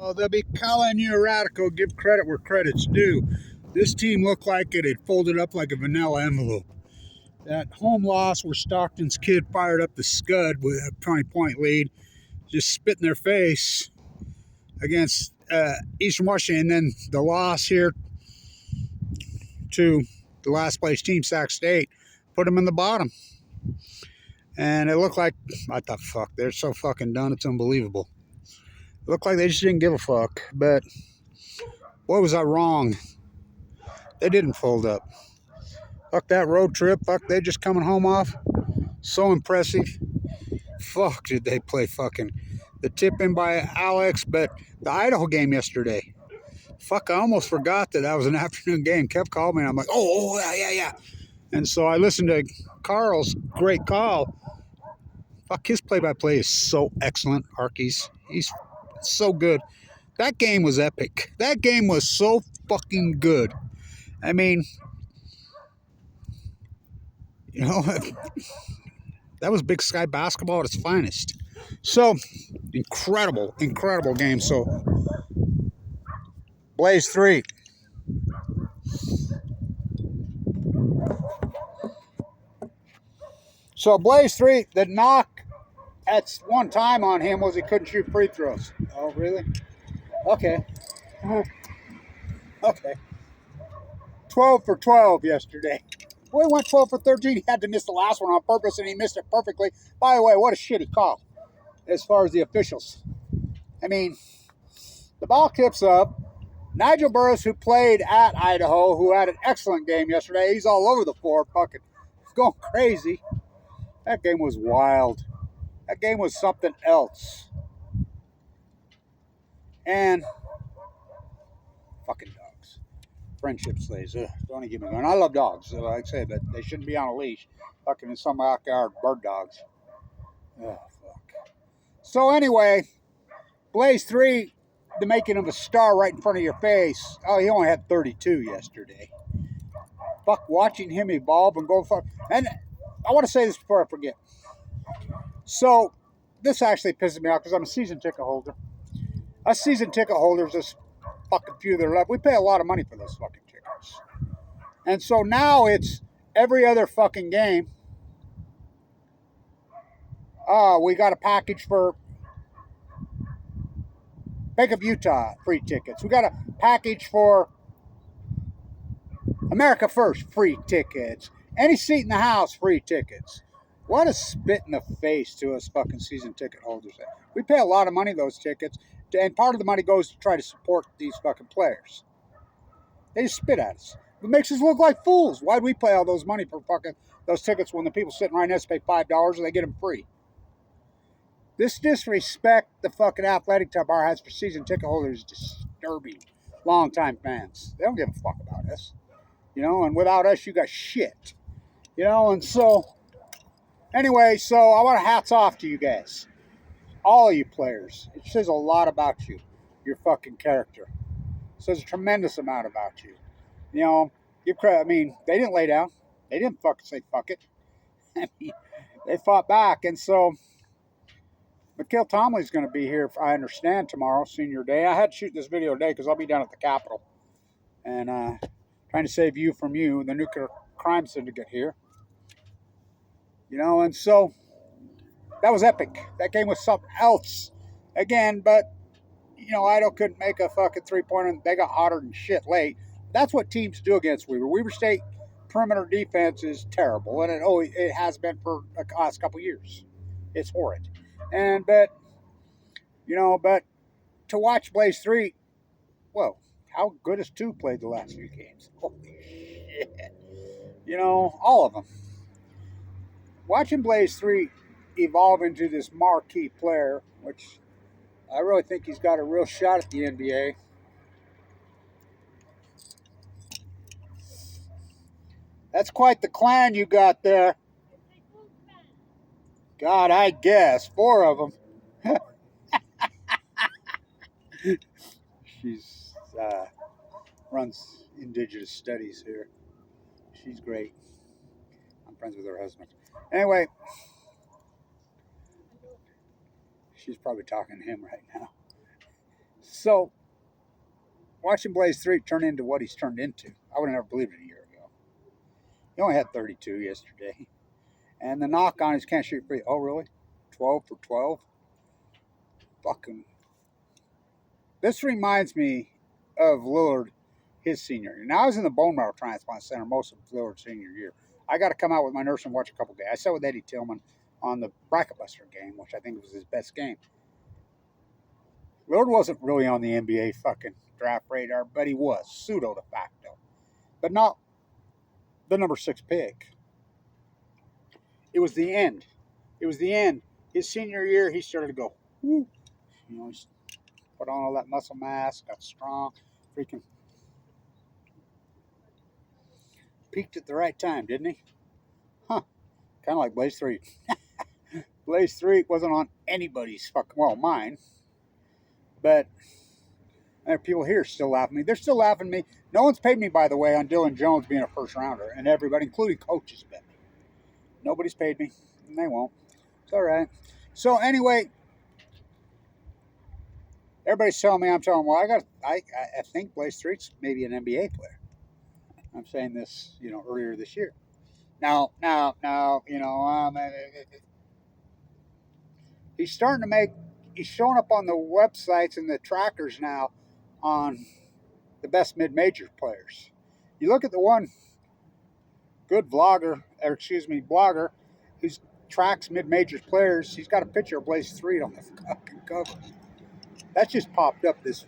Oh, they'll be calling you a radical. Give credit where credit's due. This team looked like it had folded up like a vanilla envelope. That home loss where Stockton's kid fired up the scud with a 20-point lead, just spit in their face against Eastern Washington. And then the loss here to the last place team, Sac State, put them in the bottom. And it looked like, I thought, fuck, they're so fucking done, it's unbelievable. It looked like they just didn't give a fuck. But boy, was I wrong. They didn't fold up. Fuck that road trip. Fuck, they just coming home off. So impressive. Fuck, did they play fucking the tip in by Alex, but the Idaho game yesterday. Fuck, I almost forgot that was an afternoon game. Kev called me, and I'm like, oh, yeah. And so I listened to Carl's great call. Fuck, his play-by-play is so excellent, Arkies. He's so good. That game was epic. That game was so fucking good. I mean, you know, that was Big Sky basketball at its finest. So, incredible game. So, BLAISE Threatt. So, BLAISE Threatt, the knock at one time on him was he couldn't shoot free throws. Oh, really? Okay. Okay. 12 for 12 yesterday. Well, he went 12 for 13. He had to miss the last one on purpose, and he missed it perfectly. By the way, what a shitty call as far as the officials. I mean, the ball tips up. Nigel Burris, who played at Idaho, who had an excellent game yesterday, he's all over the floor, fucking going crazy. That game was wild. That game was something else. And fucking dogs. Friendship slaves. Don't even get me going. I love dogs, like I say, but they shouldn't be on a leash. Fucking in some backyard, bird dogs. Oh, fuck. So anyway, BLAISE Threatt, the making of a star right in front of your face. Oh, he only had 32 yesterday. Fuck, watching him evolve and go fuck. And I want to say this before I forget. So, this actually pisses me off because I'm a season ticket holder. Us season ticket holders, there's fucking few that are left. We pay a lot of money for those fucking tickets. And so now it's every other fucking game. We got a package for Bank of Utah, free tickets. We got a package for America First, free tickets. Any seat in the house, free tickets. What a spit in the face to us fucking season ticket holders. We pay a lot of money those tickets, and part of the money goes to try to support these fucking players. They just spit at us. It makes us look like fools. Why'd we pay all those money for fucking those tickets when the people sitting right next to pay $5 and they get them free? This disrespect the fucking athletic club bar has for season ticket holders is disturbing. Longtime fans. They don't give a fuck about us. You know, and without us, you got shit. You know, and so, anyway, so I want to hats off to you guys. All of you players. It says a lot about you. Your fucking character. It says a tremendous amount about you. You know, give credit. I mean, they didn't lay down. They didn't fucking say fuck it. I mean, they fought back, and so Mikhail Tomley's going to be here, if I understand, tomorrow, senior day. I had to shoot this video today because I'll be down at the Capitol. And trying to save you from you, the nuclear crime syndicate here. You know, and so that was epic. That game was something else. Again, but, you know, Idaho couldn't make a fucking three-pointer. They got hotter than shit late. That's what teams do against Weber. Weber State perimeter defense is terrible, and it has been for the last couple years. It's horrid. But to watch BLAISE Threatt, whoa, how good has two played the last few games? Holy shit. You know, all of them. Watching BLAISE Threatt evolve into this marquee player, which I really think he's got a real shot at the NBA. That's quite the clan you got there. God, I guess. 4 of them. She's runs Indigenous Studies here. She's great. I'm friends with her husband. Anyway, she's probably talking to him right now. So watching Blaze Threatt turn into what he's turned into, I would have never believed it a year ago. He only had 32 yesterday. And the knock on is can't shoot free. Oh, really? 12 for 12? Fucking. This reminds me of Lillard his senior year. Now, I was in the bone marrow transplant center most of Lillard's senior year. I got to come out with my nurse and watch a couple games. I sat with Eddie Tillman on the Bracket Buster game, which I think was his best game. Lillard wasn't really on the NBA fucking draft radar, but he was, pseudo de facto. But not the number 6 pick. It was the end. It was the end. His senior year, he started to go, whoo. You know, he's put on all that muscle mass, got strong, freaking peaked at the right time, didn't he? Huh. Kind of like Blaze Threatt. Blaze Threatt wasn't on anybody's fucking, well, mine. But there are people here still laughing at me. They're still laughing at me. No one's paid me, by the way, on Dylan Jones being a first rounder. And everybody, including coaches, bet me. Nobody's paid me. And they won't. It's all right. So anyway, everybody's telling me, I'm telling them, well, I think Blaze Threatt's maybe an NBA player. I'm saying this, earlier this year. Now, he's starting to make, he's showing up on the websites and the trackers now on the best mid-major players. You look at the one good blogger who tracks mid-major players, he's got a picture of Blaze Threatt on the fucking cover. That just popped up this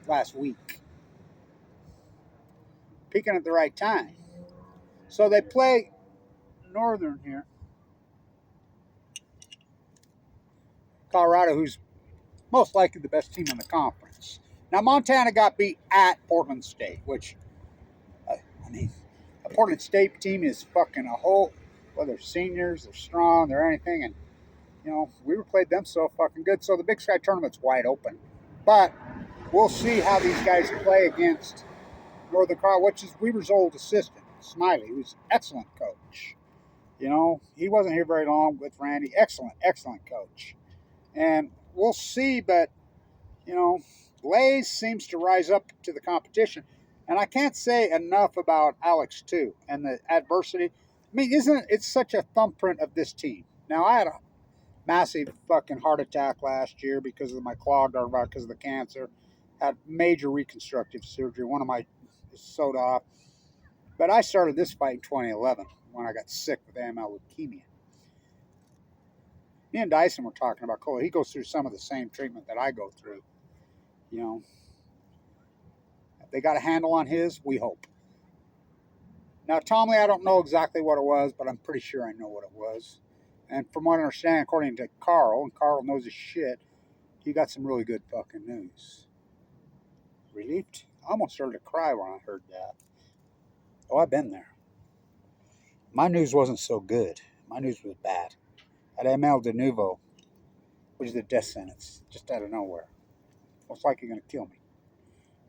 last week. Peaking at the right time. So they play Northern here. Colorado, who's most likely the best team in the conference. Now, Montana got beat at Portland State, which, a Portland State team is fucking a whole, well, they're seniors, they're strong, they're anything, and, we played them so fucking good. So the Big Sky tournament's wide open. But we'll see how these guys play against Northern Colorado, which is Weaver's old assistant, Smiley, who's an excellent coach. He wasn't here very long with Randy. Excellent, excellent coach. And we'll see, but, Blaze seems to rise up to the competition. And I can't say enough about Alex, too, and the adversity. I mean, it's such a thumbprint of this team. Now, I had a massive fucking heart attack last year because of my clogged artery, because of the cancer. Had major reconstructive surgery. One of my sewed off. But I started this fight in 2011 when I got sick with AML leukemia. Me and Dyson were talking about Cole. He goes through some of the same treatment that I go through. If they got a handle on his, we hope. Now, Tomley, I don't know exactly what it was, but I'm pretty sure I know what it was. And from what I understand, according to Carl, and Carl knows his shit, he got some really good fucking news. Relieved? I almost started to cry when I heard that. Oh, I've been there. My news wasn't so good. My news was bad. I had ML de Novo, which is a death sentence, just out of nowhere. Most likely going to kill me.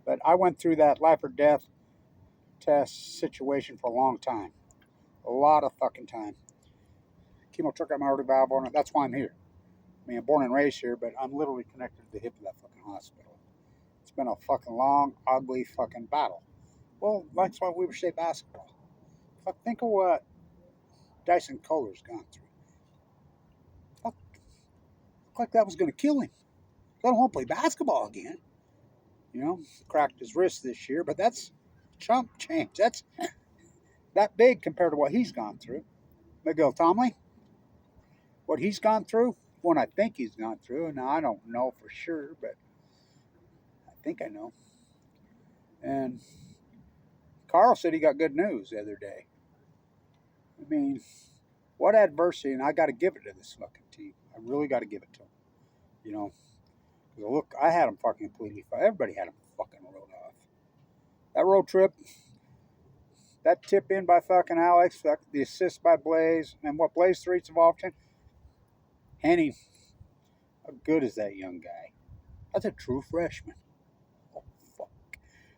But I went through that life or death test situation for a long time. A lot of fucking time. Chemo took out my aortic valve on it. That's why I'm here. I mean, I'm born and raised here, but I'm literally connected to the hip of that fucking hospital. It's been a fucking long, ugly fucking battle. Well, that's why Weaver State basketball. Think of what Dyson Kohler's gone through. Looked like that was going to kill him. I don't want to play basketball again. Cracked his wrist this year, but that's chump change. That's that big compared to what he's gone through. Miguel Tomley, what he's gone through, what I think he's gone through. Now, I don't know for sure, but I think I know. And Carl said he got good news the other day. I mean, what adversity, and I got to give it to this fucking team. I really got to give it to them. Look, I had them fucking completely. Everybody had them fucking rolled off. That road trip, that tip in by fucking Alex, the assist by Blaze, and what Blaze Threatt's evolved in. Henny, how good is that young guy? That's a true freshman. Oh, fuck.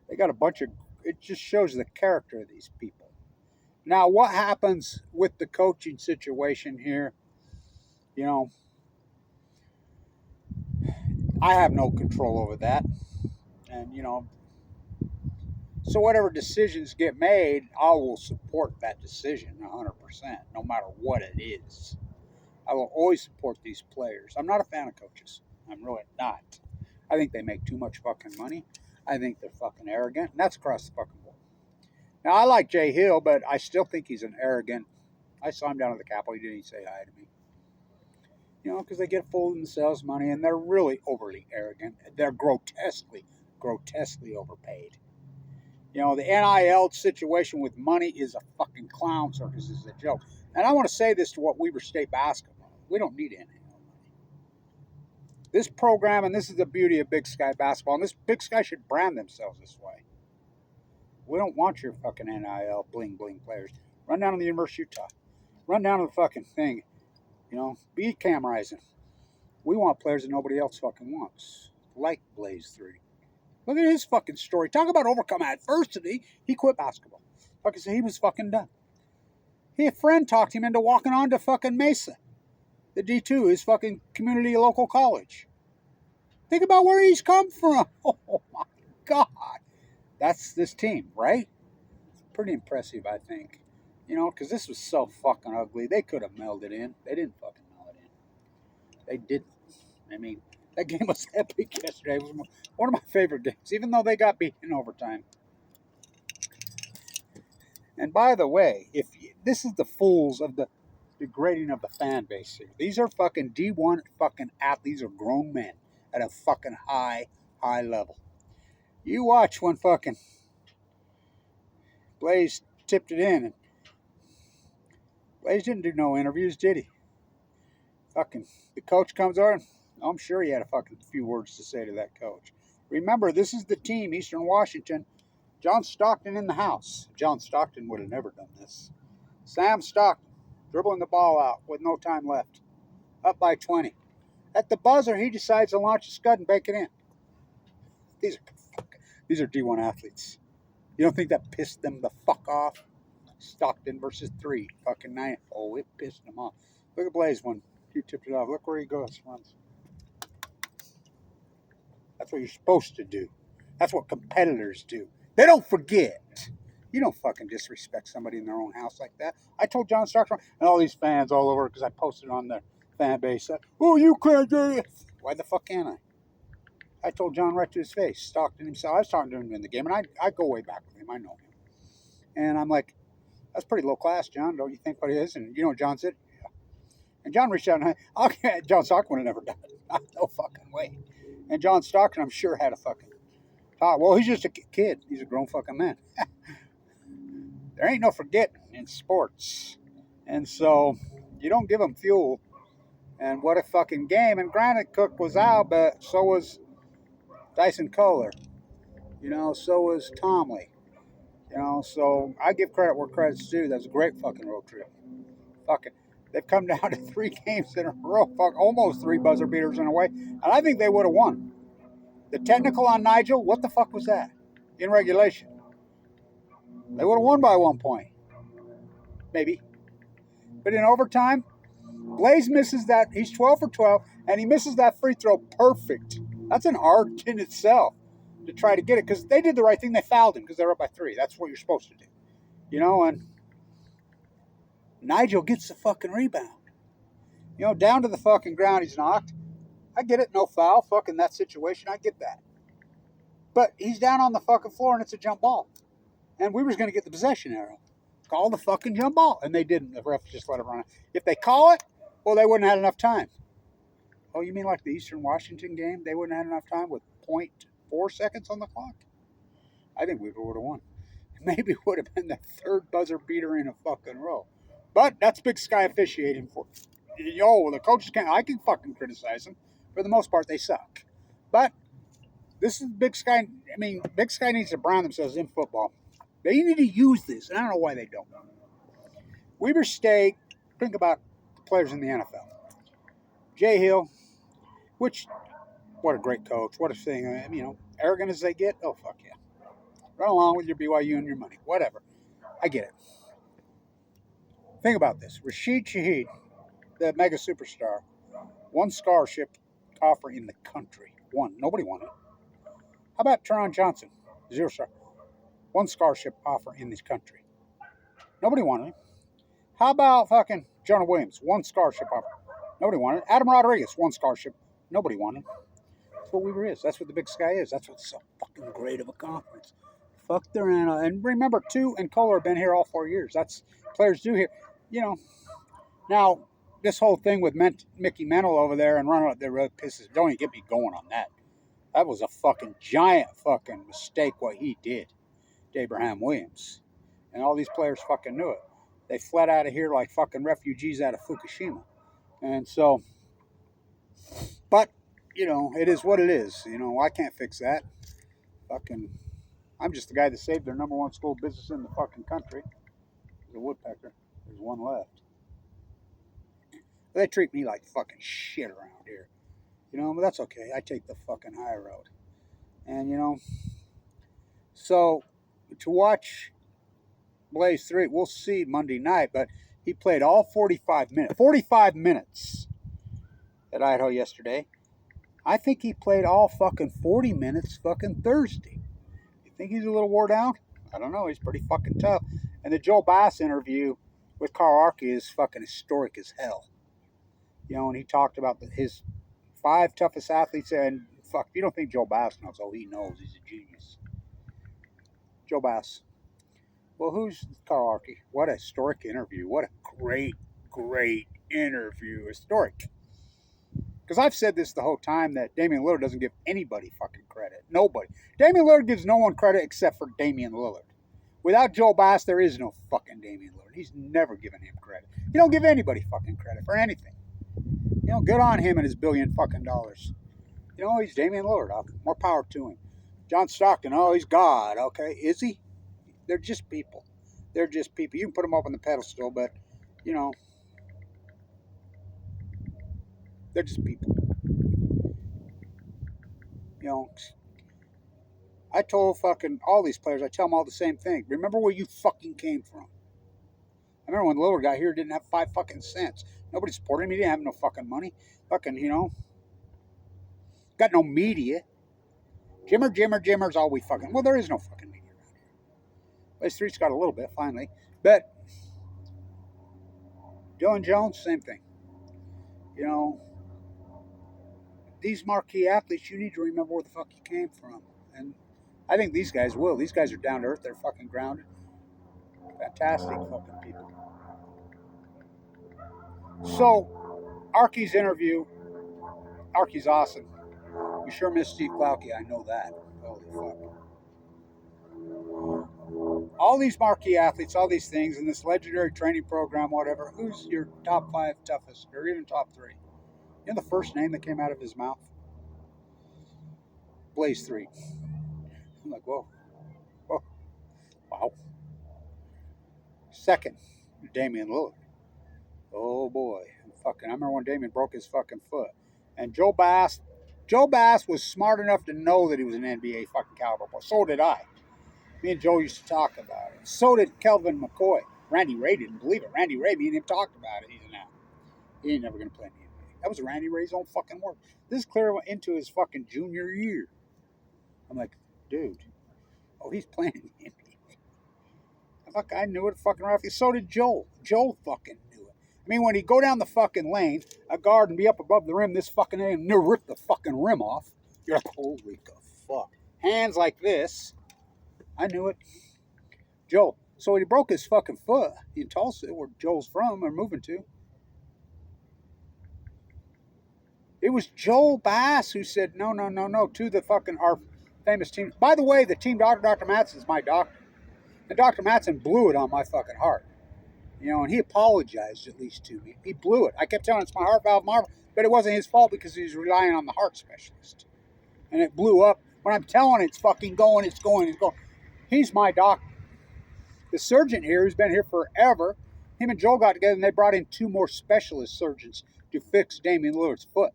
They got a bunch of, it just shows the character of these people. Now, what happens with the coaching situation here? I have no control over that. And, so whatever decisions get made, I will support that decision 100%, no matter what it is. I will always support these players. I'm not a fan of coaches. I'm really not. I think they make too much fucking money. I think they're fucking arrogant, and that's across the fucking board. Now, I like Jay Hill, but I still think he's an arrogant. I saw him down at the Capitol. He didn't even say hi to me. Because they get full of themselves money, and they're really overly arrogant. They're grotesquely overpaid. The NIL situation with money is a fucking clown circus. Is a joke. And I want to say this to what Weber State basketball. We don't need NIL money. This program, and this is the beauty of Big Sky basketball, and this Big Sky should brand themselves this way. We don't want your fucking NIL bling bling players. Run down to the University of Utah. Run down to the fucking thing. Be camerizing. We want players that nobody else fucking wants. Like BLAISE Threatt. Look at his fucking story. Talk about overcome adversity. He quit basketball. Fucking say he was fucking done. A friend talked him into walking on to fucking Mesa. The D2, his fucking community local college. Think about where he's come from. Oh my God. That's this team, right? Pretty impressive, I think. Because this was so fucking ugly. They could have melded it in. They didn't fucking meld it in. They didn't. I mean, that game was epic yesterday. It was one of my favorite games, even though they got beaten in overtime. And by the way, this is the fools of the degrading of the fan base here. These are fucking D1 fucking athletes. These are grown men at a fucking high level. You watch when fucking Blaze tipped it in, and Blaze didn't do no interviews, did he? Fucking the coach comes on. I'm sure he had a fucking few words to say to that coach. Remember, this is the team, Eastern Washington. John Stockton in the house. John Stockton would have never done this. Sam Stockton dribbling the ball out with no time left. Up by 20. At the buzzer, he decides to launch a scud and bake it in. These are D1 athletes. You don't think that pissed them the fuck off? Stockton versus 3. Fucking 9. Oh, it pissed them off. Look at Blaze when he tipped it off. Look where he goes. Runs. That's what you're supposed to do. That's what competitors do. They don't forget. You don't fucking disrespect somebody in their own house like that. I told John Stockton and all these fans all over because I posted on their fan base. Oh, you can't do it. Why the fuck can't I told John right to his face. Stockton himself. I was talking to him in the game, and I go way back with him. I know him. And I'm like, that's pretty low class, John. Don't you think what it is? And you know what John said? Yeah. And John reached out and John Stockton would have never done it. No fucking way. And John Stockton, I'm sure, had a fucking talk. Well, he's just a kid. He's a grown fucking man. There ain't no forgetting in sports. And so you don't give them fuel. And what a fucking game. And granted, Cook was out, but so was Dyson Kohler. So was Tomley. So I give credit where credit's due. That's a great fucking road trip. Fucking, they've come down to 3 games in a row. Almost 3 buzzer beaters in a way. And I think they would have won. The technical on Nigel, what the fuck was that? In regulation. They would have won by 1 point. Maybe. But in overtime, Blaze misses that. He's 12 for 12, and he misses that free throw perfect. That's an art in itself to try to get it, because they did the right thing. They fouled him because they're up by 3. That's what you're supposed to do. And Nigel gets the fucking rebound. Down to the fucking ground he's knocked. I get it, no foul, fucking that situation, I get that. But he's down on the fucking floor, and it's a jump ball. And we were going to get the possession arrow. Call the fucking jump ball. And they didn't. The ref just let it run. If they call it, well, they wouldn't have had enough time. Oh, you mean like the Eastern Washington game? They wouldn't have had enough time with 0.4 seconds on the clock? I think we would have won. Maybe it would have been the 3rd buzzer beater in a fucking row. But that's Big Sky officiating for. The coaches can't. I can fucking criticize them. For the most part, they suck. But this is Big Sky. I mean, Big Sky needs to brand themselves in football. They need to use this, and I don't know why they don't. Weber State, think about the players in the NFL. Jay Hill, what a great coach. What a thing. Arrogant as they get, oh, fuck yeah. Run along with your BYU and your money. Whatever. I get it. Think about this. Rashid Shaheed, the mega superstar, 1 scholarship offer in the country. 1. Nobody won it. How about Teron Johnson? 0-star. 1 scholarship offer in this country. Nobody wanted him. How about fucking Jonah Williams? 1 scholarship offer. Nobody wanted it. Adam Rodriguez, 1 scholarship. Nobody wanted him. That's what Weaver is. That's what the Big Sky is. That's what's so fucking great of a conference. Fuck their Anna. And remember, Tu and Kohler have been here all 4 years. That's players do here. You know, now, this whole thing with Mickey Mental over there and running up there really pisses. Don't even get me going on that. That was a fucking giant fucking mistake what he did to Abraham Williams. And all these players fucking knew it. They fled out of here like fucking refugees out of Fukushima. And so, but, you know, it is what it is. You know, I can't fix that. Fucking, I'm just the guy that saved their #1 school business in the fucking country. The woodpecker. There's 1 left. They treat me like fucking shit around here. You know, but that's okay. I take the fucking high road. And, you know, so to watch BLAISE Threatt, we'll see Monday night, but he played all 45 minutes. 45 minutes at Idaho yesterday. I think he played all fucking 40 minutes fucking Thursday. You think he's a little wore down? I don't know. He's pretty fucking tough. And the Joe Bass interview with Carl Archie is fucking historic as hell. You know, and he talked about his 5 toughest athletes. And fuck, if you don't think Joe Bass knows, oh, he knows. He's a genius. Joe Bass. Well, who's Carl Archie? What a historic interview. What a great, great interview. Historic. Because I've said this the whole time that Damian Lillard doesn't give anybody fucking credit. Nobody. Damian Lillard gives no one credit except for Damian Lillard. Without Joe Bass, there is no fucking Damian Lillard. He's never given him credit. He don't give anybody fucking credit for anything. You know, good on him and his $billion fucking dollars. You know, he's Damian Lillard. More power to him. John Stockton, oh, he's God. Okay, is he? They're just people. They're just people. You can put them up on the pedestal, but, you know, they're just people. You know, I told fucking all these players, I tell them all the same thing. Remember where you fucking came from. I remember when Lillard got here, didn't have 5 fucking cents. Nobody supported him. He didn't have no fucking money. Fucking, you know, got no media. Jimmer's all we fucking. Well, there is no fucking media around here. BLAISE Threatt's got a little bit, finally. But Dylan Jones, same thing. You know, these marquee athletes, you need to remember where the fuck you came from. And I think these guys will. These guys are down to earth. They're fucking grounded. Fantastic fucking people. So, Archie's interview. Archie's awesome. We sure miss Steve Klauke. I know that. Holy fuck. All these marquee athletes, all these things, in this legendary training program, whatever, who's your top 5 toughest, or even top 3? You know the first name that came out of his mouth? BLAISE Threatt. I'm like, whoa. Whoa. Wow. Second, Damian Lillard. Oh boy. Fucking, I remember when Damian broke his fucking foot. And Joe Bass was smart enough to know that he was an NBA fucking caliber player. So did I. Me and Joe used to talk about it. So did Kelvin McCoy. Randy Ray didn't believe it. Randy Ray, me and him talked about it. He's an out. He ain't never going to play in the NBA. That was Randy Ray's own fucking work. This is clear into his fucking junior year. I'm like, dude. Oh, he's playing in the NBA. Fuck, I knew it fucking right. So did Joel. Joel fucking knew it. I mean, when he'd go down the fucking lane, a guard and be up above the rim, this fucking and near rip the fucking rim off. You're like, holy fuck. Hands like this. I knew it. Joel. So when he broke his fucking foot in Tulsa, where Joel's from or moving to, it was Joel Bass who said, no, to the fucking, our famous team. By the way, the team doctor, Dr. Mattson, is my doctor. And Dr. Mattson blew it on my fucking heart. You know, and he apologized at least to me. He blew it. I kept telling him it's my heart valve marvel, but it wasn't his fault because he was relying on the heart specialist. And it blew up. When I'm telling it, it's fucking going, it's going. He's my doctor. The surgeon here, who's been here forever, him and Joel got together and they brought in 2 more specialist surgeons to fix Damian Lillard's foot.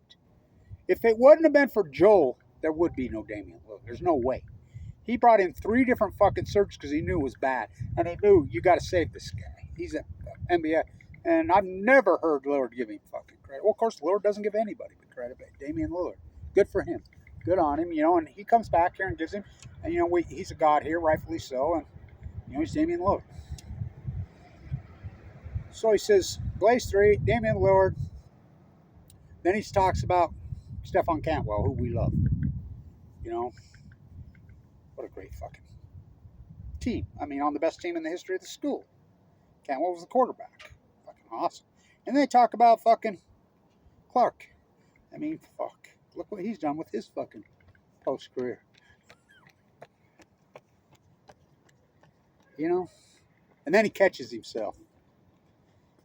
If it wouldn't have been for Joel, there would be no Damian Lillard. There's no way. He brought in 3 different fucking surgeons because he knew it was bad. And he knew, you got to save this guy. He's an NBA. And I've never heard Lillard give him fucking credit. Well, of course, Lillard doesn't give anybody the credit, but Damian Lillard. Good for him. Good on him, you know. And he comes back here and gives him, and you know, he's a god here, rightfully so. And you know, he's Damian Lillard. So he says, BLAISE Threatt, Damian Lillard. Then he talks about Stephon Cantwell, who we love. You know, what a great fucking team. I mean, on the best team in the history of the school. Cantwell was the quarterback. Fucking awesome. And they talk about fucking Clark. I mean, fuck. Look what he's done with his fucking post-career. You know? And then he catches himself.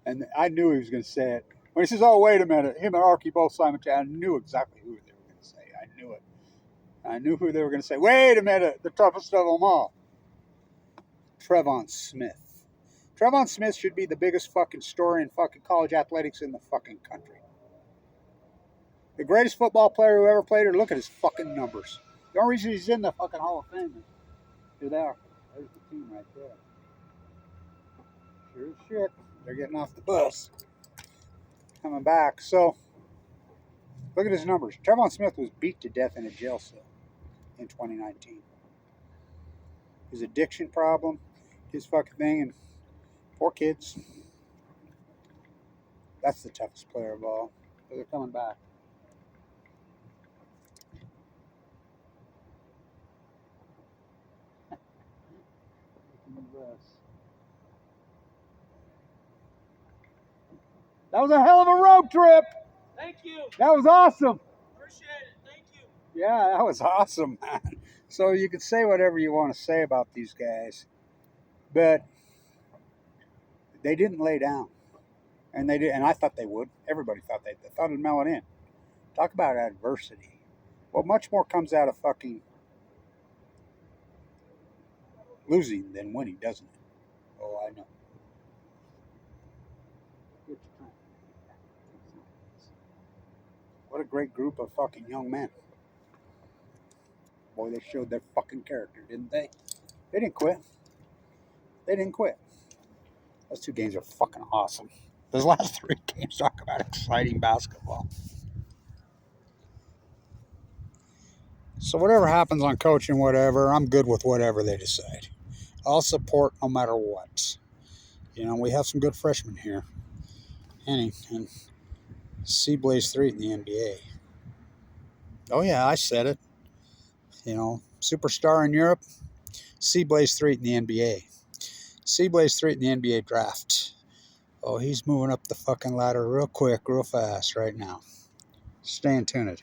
And I knew he was going to say it. When he says, oh, wait a minute, him and Archie both simultaneously, I knew exactly who they were going to say. I knew it. I knew who they were going to say. Wait a minute, the toughest of them all. Trevon Smith. Trevon Smith should be the biggest fucking story in fucking college athletics in the fucking country. The greatest football player who ever played, or look at his fucking numbers. The only reason he's in the fucking Hall of Fame is here they are. There's the team right there. Sure as shit. They're getting off the bus. Coming back. So, look at his numbers. Trevon Smith was beat to death in a jail cell in 2019. His addiction problem, his fucking thing, and 4 kids. That's the toughest player of all. But they're coming back. That was a hell of a road trip. Thank you. That was awesome. Appreciate it. Thank you. Yeah, that was awesome, man. So you can say whatever you want to say about these guys, but they didn't lay down, and they did. And I thought they would. Everybody thought they thought it'd mellow in. Talk about adversity. Well, much more comes out of fucking losing than winning, doesn't it? Oh, I know. What a great group of fucking young men. Boy, they showed their fucking character, didn't they? They didn't quit. They didn't quit. Those 2 games are fucking awesome. Those last 3 games talk about exciting basketball. So whatever happens on coaching, whatever, I'm good with whatever they decide. I'll support no matter what. You know, we have some good freshmen here. And see BLAISE Threatt in the NBA. Oh yeah, I said it. You know, superstar in Europe. See BLAISE Threatt in the NBA. See BLAISE Threatt in the NBA draft. Oh, he's moving up the fucking ladder real quick, real fast right now. Stay tuned.